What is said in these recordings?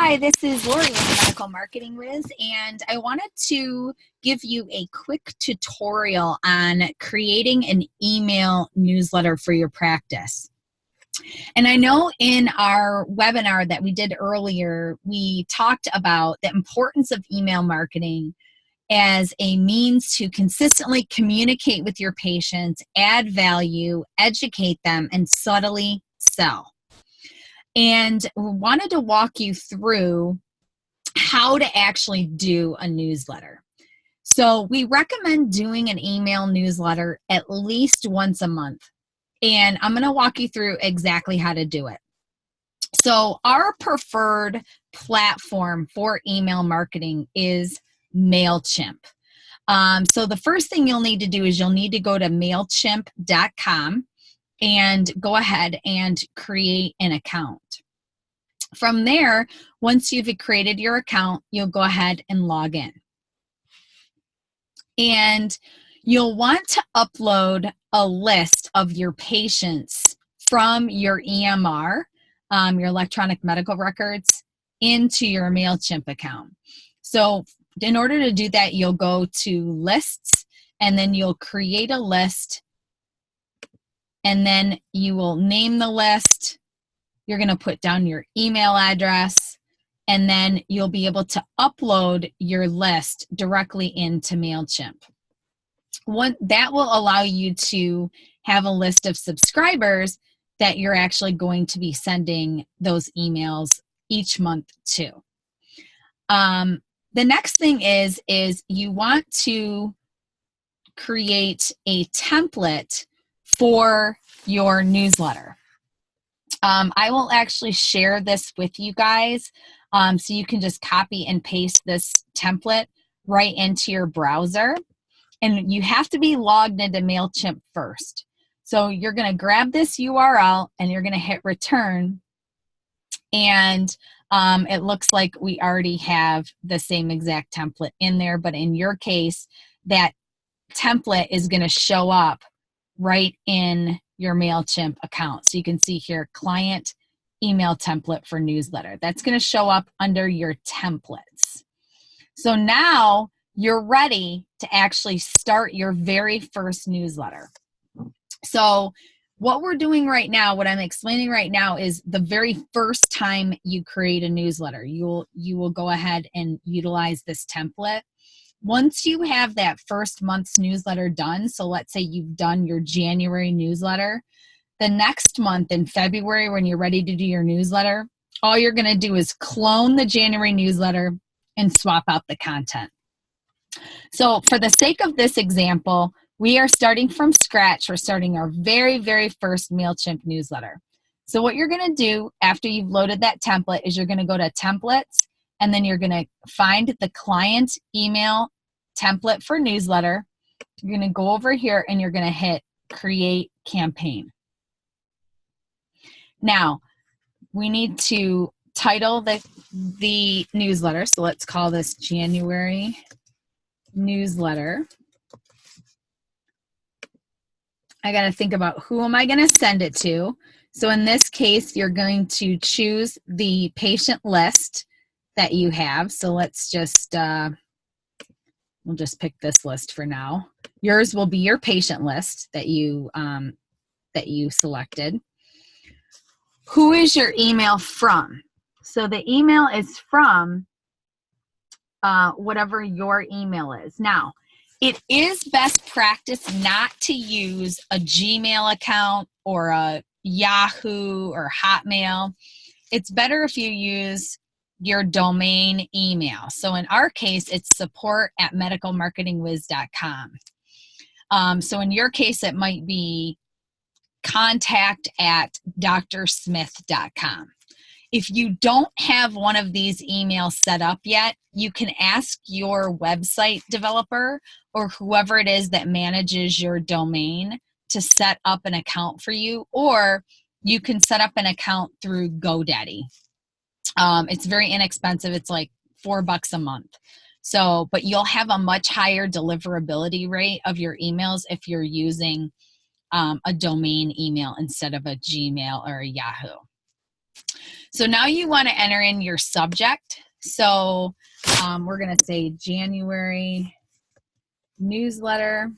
Hi, this is Lori with Medical Marketing Wiz, and I wanted to give you a quick tutorial on creating an email newsletter for your practice. And I know in our webinar that we did earlier, we talked about the importance of email marketing as a means to consistently communicate with your patients, add value, educate them, and subtly sell. And we wanted to walk you through how to actually do a newsletter. So we recommend doing an email newsletter at least once a month. And I'm going to walk you through exactly how to do it. So our preferred platform for email marketing is Mailchimp. So the first thing you'll need to do is you'll need to go to Mailchimp.com and go ahead and create an account. From there, once you've created your account, you'll go ahead and log in. And you'll want to upload a list of your patients from your EMR, your electronic medical records, into your Mailchimp account. So in order to do that, you'll go to lists, and then you'll create a list, and then you will name the list. You're going to put down your email address, and then you'll be able to upload your list directly into Mailchimp. That will allow you to have a list of subscribers that you're actually going to be sending those emails each month to. The next thing is you want to create a template for your newsletter. I will actually share this with you guys so you can just copy and paste this template right into your browser. And you have to be logged into Mailchimp first. So you're going to grab this URL and you're going to hit return. And it looks like we already have the same exact template in there. But in your case, that template is going to show up right in your Mailchimp account. So you can see here, client email template for newsletter. That's going to show up under your templates. So now you're ready to actually start your very first newsletter. So what we're doing right now, what I'm explaining right now, is the very first time you create a newsletter, you will go ahead and utilize this template. Once you have that first month's newsletter done, so let's say you've done your January newsletter, the next month in February when you're ready to do your newsletter, all you're going to do is clone the January newsletter and swap out the content. So for the sake of this example, we are starting from scratch. We're starting our very, very first Mailchimp newsletter. So what you're going to do after you've loaded that template is you're going to go to templates, and then you're going to find the client email template for newsletter. You're going to go over here and you're going to hit create campaign. Now, we need to title the newsletter. So let's call this January newsletter. I got to think about who am I going to send it to. So in this case, you're going to choose the patient list that you have. So let's just, we'll just pick this list for now. Yours will be your patient list that you selected. Who is your email from? So the email is from whatever your email is. Now, it is best practice not to use a Gmail account or a Yahoo or Hotmail. It's better if you use your domain email. So in our case, it's support@medicalmarketingwiz.com. So in your case, it might be contact@drsmith.com. If you don't have one of these emails set up yet, you can ask your website developer or whoever it is that manages your domain to set up an account for you, or you can set up an account through GoDaddy. It's very inexpensive. It's like $4 a month. So, but you'll have a much higher deliverability rate of your emails if you're using a domain email instead of a Gmail or a Yahoo. So now you want to enter in your subject. So we're going to say January newsletter,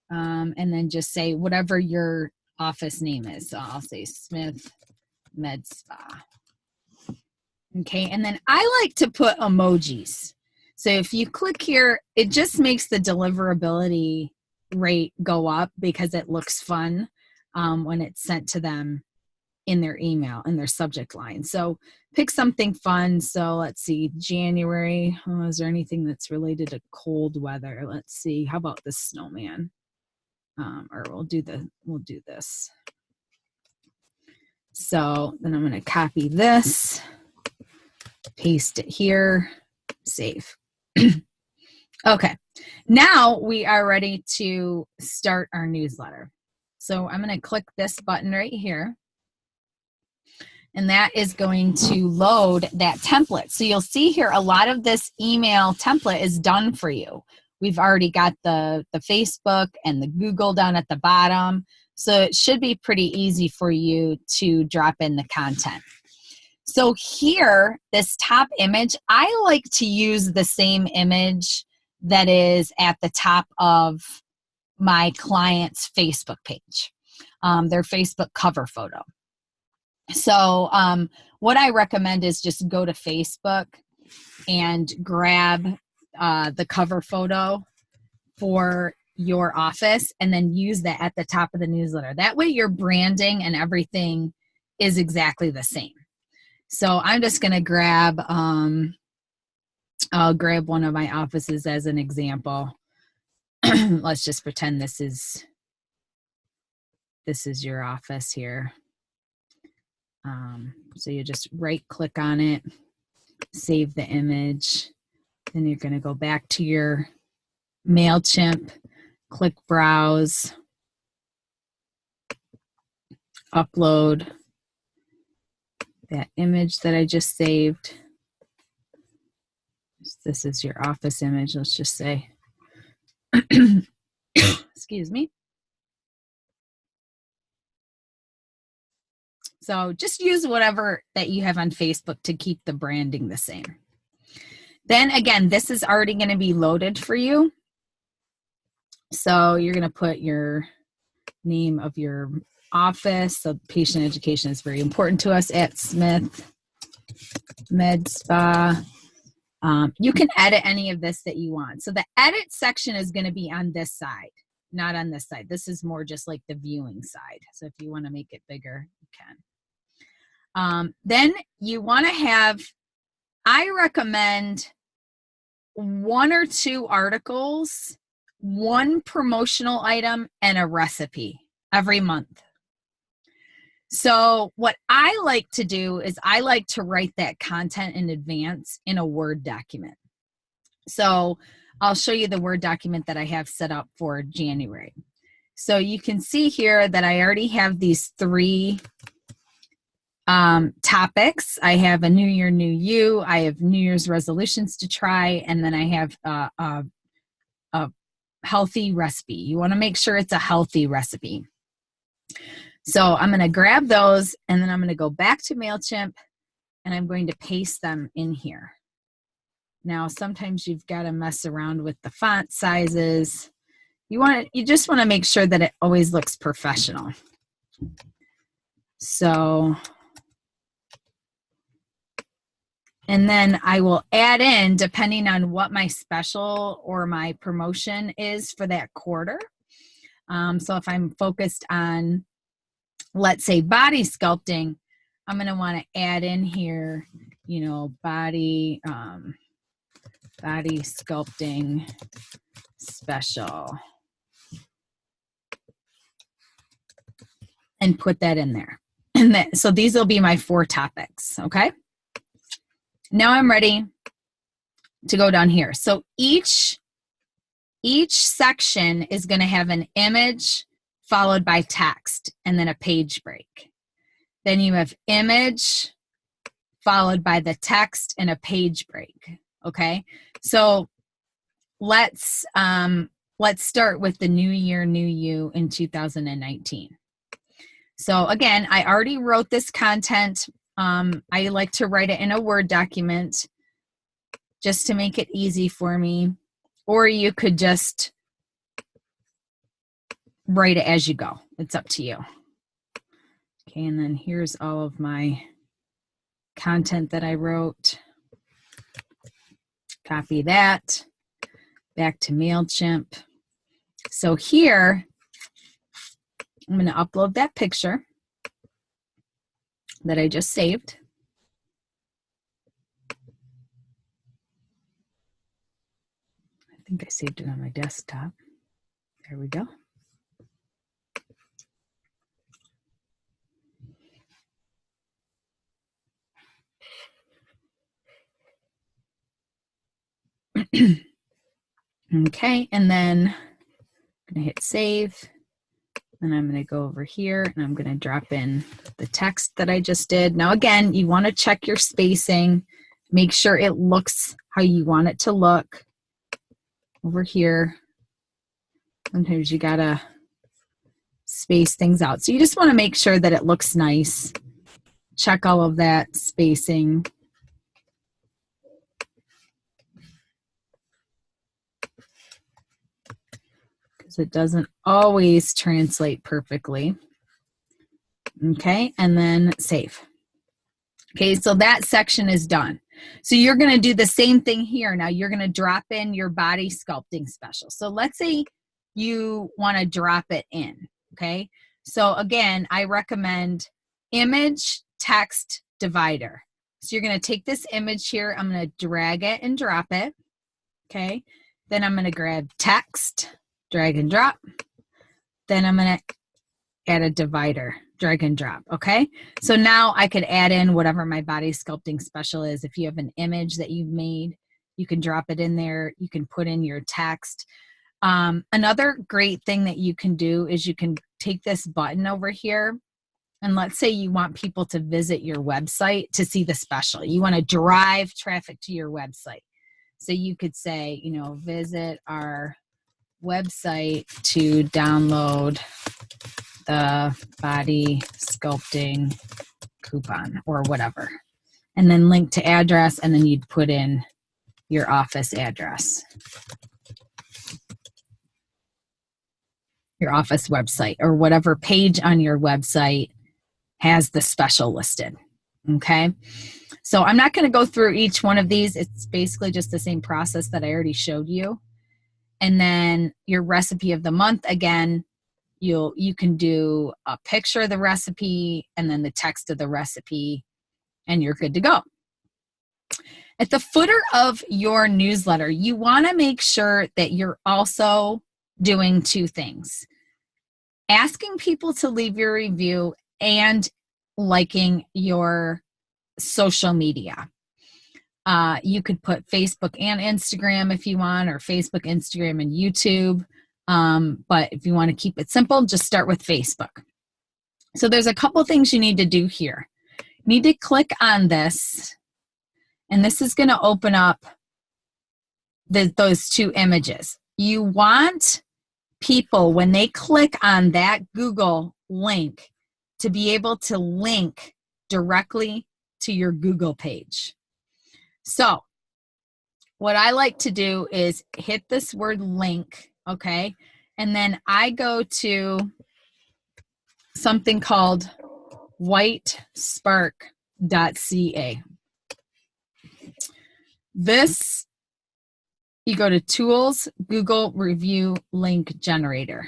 and then just say whatever your office name is. So I'll say Smith Med Spa. Okay, and then I like to put emojis. So if you click here, it just makes the deliverability rate go up because it looks fun when it's sent to them in their email, in their subject line. So pick something fun. So let's see, January. Oh, is there anything that's related to cold weather? Let's see. How about the snowman? Or we'll do this. So then I'm going to copy this, paste it here, save. Okay, now we are ready to start our newsletter. So I'm going to click this button right here, and that is going to load that template. So you'll see here a lot of this email template is done for you. We've already got the Facebook and the Google down at the bottom. So it should be pretty easy for you to drop in the content. So here, this top image, I like to use the same image that is at the top of my client's Facebook page, their Facebook cover photo. So what I recommend is just go to Facebook and grab the cover photo for your office and then use that at the top of the newsletter. That way your branding and everything is exactly the same. So I'm just going to grab, I'll grab one of my offices as an example. Let's just pretend this is your office here. So you just right click on it, save the image. Then you're going to go back to your Mailchimp, click browse, upload that image that I just saved. This is your office image, let's just say. Excuse me. So just use whatever that you have on Facebook to keep the branding the same. Then again, this is already going to be loaded for you. So you're going to put your name of your office. So patient education is very important to us at Smith Med Spa. You can edit any of this that you want. So the edit section is going to be on this side, not on this side. This is more just like the viewing side. So if you want to make it bigger, you can. Then you want to have, I recommend 1 or 2 articles, 1 promotional item, and a recipe every month. So what I like to do is I like to write that content in advance in a Word document. So I'll show you the Word document that I have set up for January. So you can see here that I already have these 3 topics. I have a New Year, New You. I have New Year's resolutions to try. And then I have a healthy recipe. You want to make sure it's a healthy recipe. So I'm going to grab those and then I'm going to go back to Mailchimp and I'm going to paste them in here. Now, sometimes you've got to mess around with the font sizes. You just want to make sure that it always looks professional. So, and then I will add in, depending on what my special or my promotion is for that quarter. So if I'm focused on, let's say, body sculpting, I'm going to want to add in here, you know, body sculpting special, and put that in there. And then, so these will be my 4 topics, okay? Now I'm ready to go down here. So each section is going to have an image followed by text and then a page break. Then you have image followed by the text and a page break, okay? So let's start with the New Year, New You in 2019. So again, I already wrote this content. I like to write it in a Word document just to make it easy for me. Or you could just write it as you go. It's up to you. Okay, and then here's all of my content that I wrote. Copy that. Back to Mailchimp. So here, I'm going to upload that picture that I just saved. I think I saved it on my desktop. There we go. Okay, and then I'm going to hit save. And I'm going to go over here and I'm going to drop in the text that I just did. Now, again, you want to check your spacing. Make sure it looks how you want it to look. Over here, sometimes you got to space things out. So you just want to make sure that it looks nice. Check all of that spacing. Because it doesn't always translate perfectly. Okay, and then save. Okay, so that section is done. So you're going to do the same thing here. Now you're going to drop in your body sculpting special. So let's say you want to drop it in. Okay, so again, I recommend image text divider. So you're going to take this image here. I'm going to drag it and drop it. Okay, then I'm going to grab text, drag and drop. Then I'm going to add a divider, drag and drop. Okay, so now I could add in whatever my body sculpting special is. If you have an image that you've made, you can drop it in there. You can put in your text. Another great thing that you can do is you can take this button over here, and let's say you want people to visit your website to see the special. You want to drive traffic to your website. So you could say, you know, visit our website to download the body sculpting coupon or whatever, and then link to address, and then you'd put in your office address, your office website, or whatever page on your website has the special listed. Okay, so I'm not going to go through each one of these. It's basically just the same process that I already showed you. And then your recipe of the month, again, you can do a picture of the recipe and then the text of the recipe, and you're good to go. At the footer of your newsletter, you want to make sure that you're also doing two things: asking people to leave your review and liking your social media. You could put Facebook and Instagram if you want, or Facebook, Instagram, and YouTube. But if you want to keep it simple, just start with Facebook. So there's a couple things you need to do here. You need to click on this, and this is going to open up those two images. You want people, when they click on that Google link, to be able to link directly to your Google page. So what I like to do is hit this word link, okay? And then I go to something called whitespark.ca. This, you go to Tools, Google Review Link Generator.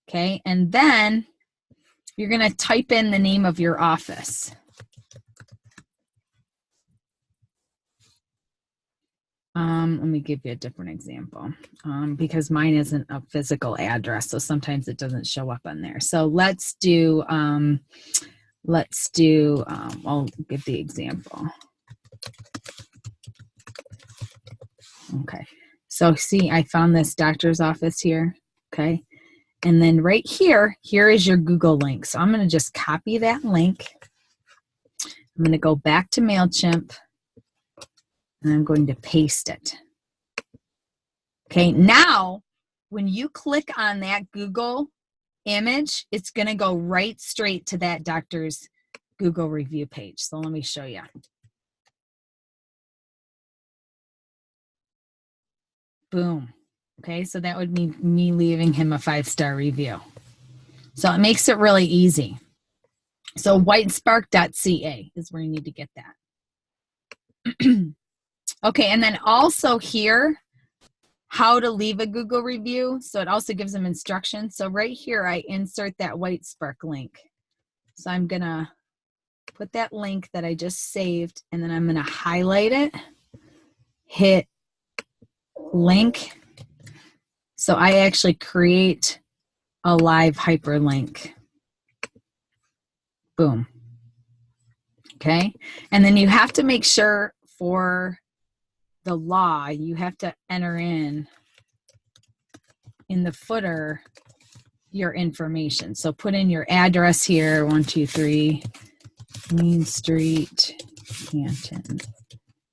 Okay, and then you're going to type in the name of your office. Let me give you a different example, because mine isn't a physical address, so sometimes it doesn't show up on there. So let's do, I'll give the example. Okay, so see, I found this doctor's office here, okay? And then right here, here is your Google link. So I'm going to just copy that link. I'm going to go back to Mailchimp, and I'm going to paste it. Okay, now when you click on that Google image, it's going to go right straight to that doctor's Google review page. So let me show you. Boom. Okay, so that would mean me leaving him a 5-star review. So it makes it really easy. So whitespark.ca is where you need to get that. Okay, and then also here, how to leave a Google review. So it also gives them instructions. So right here, I insert that Whitespark link. So I'm gonna put that link that I just saved, and then I'm gonna highlight it, hit link. So I actually create a live hyperlink. Boom. Okay, and then you have to make sure for the law, you have to enter in the footer your information. So put in your address here, 123 Main Street, Canton,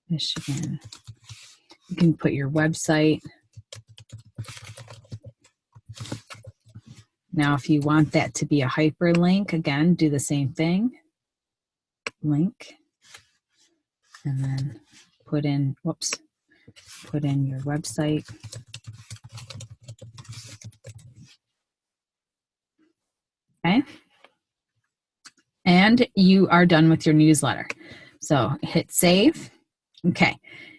Michigan. You can put your website. Now, if you want that to be a hyperlink, again, do the same thing. Link. And then put in, put in your website. Okay. And you are done with your newsletter. So hit save. Okay.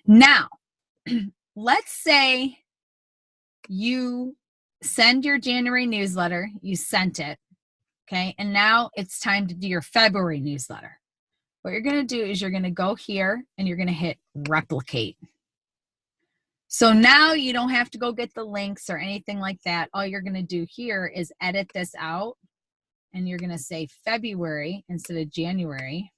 Now, let's say you send your January newsletter, you sent it, okay? And now it's time to do your February newsletter. What you're gonna do is you're gonna go here and you're gonna hit replicate. So now you don't have to go get the links or anything like that. All you're gonna do here is edit this out, and you're gonna say February instead of January.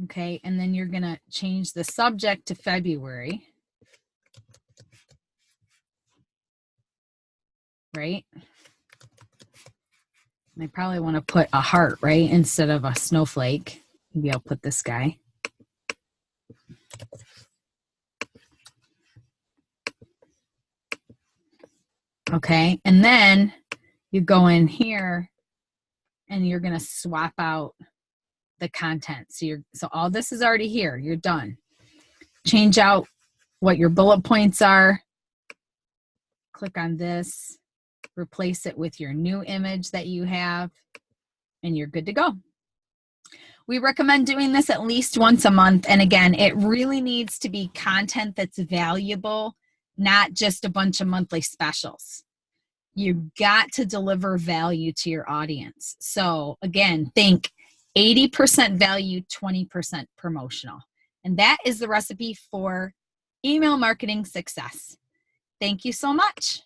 Okay, and then you're gonna change the subject to February. Right? And I probably want to put a heart, right, instead of a snowflake. Maybe I'll put this guy. Okay, and then you go in here and you're going to swap out the content. So all this is already here. You're done. Change out what your bullet points are. Click on this. Replace it with your new image that you have, and you're good to go. We recommend doing this at least once a month. And again, it really needs to be content that's valuable, not just a bunch of monthly specials. You've got to deliver value to your audience. So again, think 80% value, 20% promotional. And that is the recipe for email marketing success. Thank you so much.